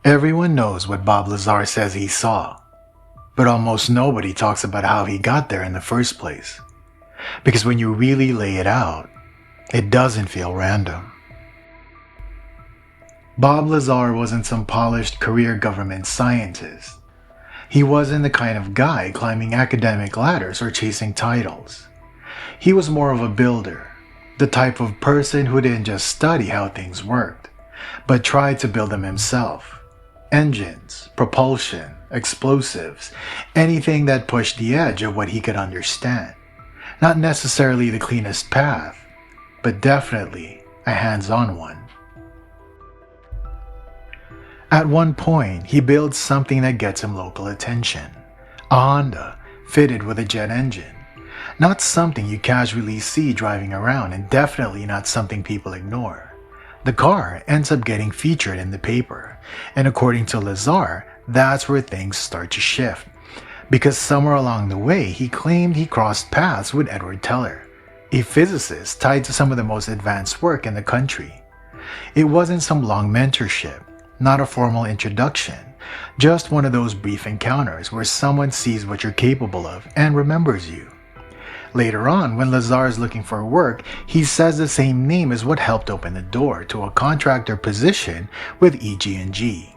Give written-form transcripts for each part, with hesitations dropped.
Everyone knows what Bob Lazar says he saw, but almost nobody talks about how he got there in the first place. Because when you really lay it out, it doesn't feel random. Bob Lazar wasn't some polished career government scientist. He wasn't the kind of guy climbing academic ladders or chasing titles. He was more of a builder, the type of person who didn't just study how things worked, but tried to build them himself. Engines, propulsion, explosives, anything that pushed the edge of what he could understand. Not necessarily the cleanest path, but definitely a hands-on one. At one point, he builds something that gets him local attention. A Honda, fitted with a jet engine. Not something you casually see driving around, and definitely not something people ignore. The car ends up getting featured in the paper, and according to Lazar, that's where things start to shift. Because somewhere along the way, he claimed he crossed paths with Edward Teller, a physicist tied to some of the most advanced work in the country. It wasn't some long mentorship, not a formal introduction, just one of those brief encounters where someone sees what you're capable of and remembers you. Later on, when Lazar is looking for work, he says the same name as what helped open the door to a contractor position with EG&G.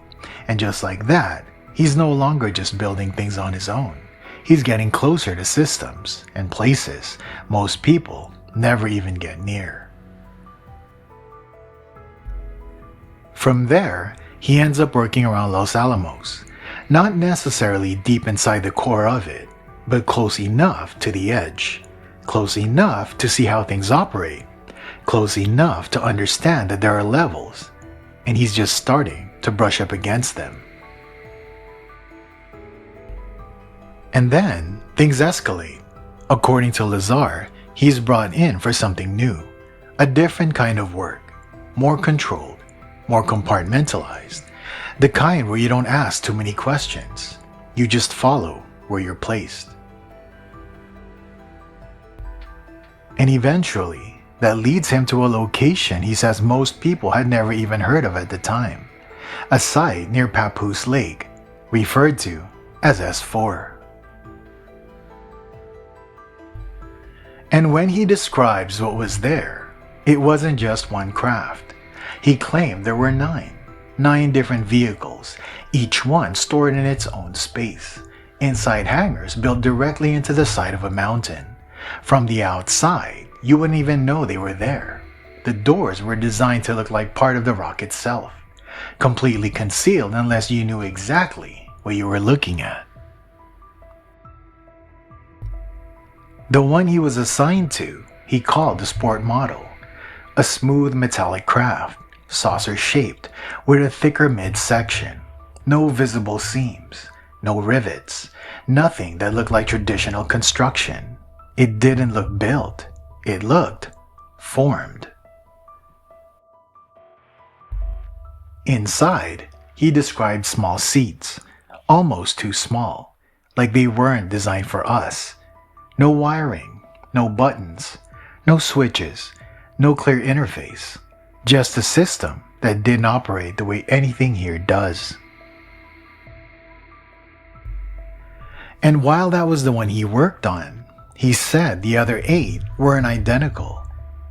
And just like that, he's no longer just building things on his own. He's getting closer to systems and places most people never even get near. From there, he ends up working around Los Alamos, not necessarily deep inside the core of it, but close enough to the edge, close enough to see how things operate, close enough to understand that there are levels, and he's just starting to brush up against them. And then, things escalate. According to Lazar, he's brought in for something new, a different kind of work, more controlled, more compartmentalized, the kind where you don't ask too many questions, you just follow where you're placed. And eventually, that leads him to a location he says most people had never even heard of at the time, a site near Papoose Lake, referred to as S4. And when he describes what was there, it wasn't just one craft. He claimed there were nine different vehicles, each one stored in its own space, inside hangars built directly into the side of a mountain. From the outside, you wouldn't even know they were there. The doors were designed to look like part of the rock itself, completely concealed unless you knew exactly what you were looking at. The one he was assigned to, he called the Sport Model, a smooth metallic craft, saucer-shaped, with a thicker midsection, no visible seams, no rivets, nothing that looked like traditional construction. It didn't look built, it looked formed. Inside, he described small seats, almost too small, like they weren't designed for us. No wiring, no buttons, no switches, no clear interface. Just a system that didn't operate the way anything here does. And while that was the one he worked on, he said the other 8 weren't identical.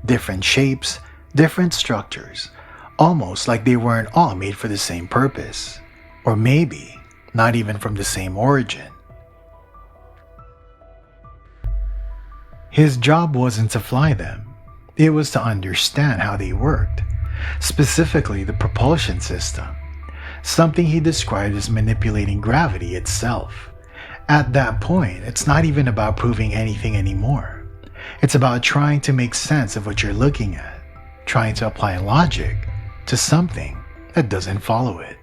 Different shapes, different structures, almost like they weren't all made for the same purpose. Or maybe not even from the same origin. His job wasn't to fly them. It was to understand how they worked, specifically the propulsion system, something he described as manipulating gravity itself. At that point, it's not even about proving anything anymore. It's about trying to make sense of what you're looking at, trying to apply logic to something that doesn't follow it.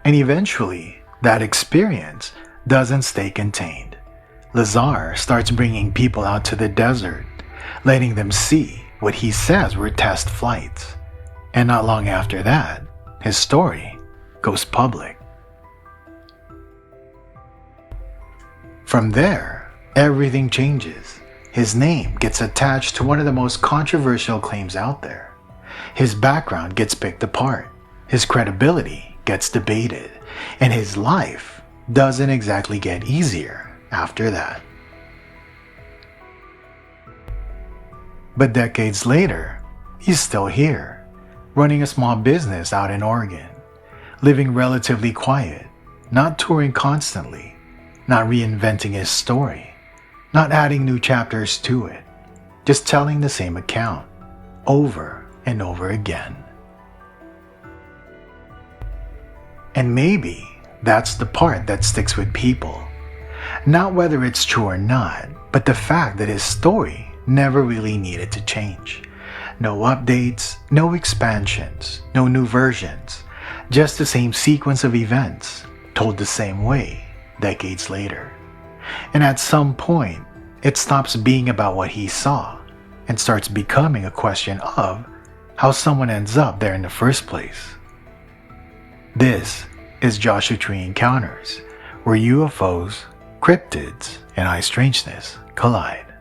And eventually, that experience doesn't stay contained. Lazar starts bringing people out to the desert, letting them see what he says were test flights. And not long after that, his story goes public. From there, everything changes. His name gets attached to one of the most controversial claims out there. his background gets picked apart, his credibility gets debated, and his life doesn't exactly get easier after that. But decades later, he's still here, running a small business out in Oregon, living relatively quiet, not touring constantly, not reinventing his story, not adding new chapters to it, just telling the same account over and over again. And maybe that's the part that sticks with people. Not whether it's true or not, but the fact that his story never really needed to change. No updates, no expansions, no new versions, just the same sequence of events, told the same way, decades later. And at some point, it stops being about what he saw and starts becoming a question of how someone ends up there in the first place. This is Joshua Tree Encounters, where UFOs, cryptids, and eye strangeness collide.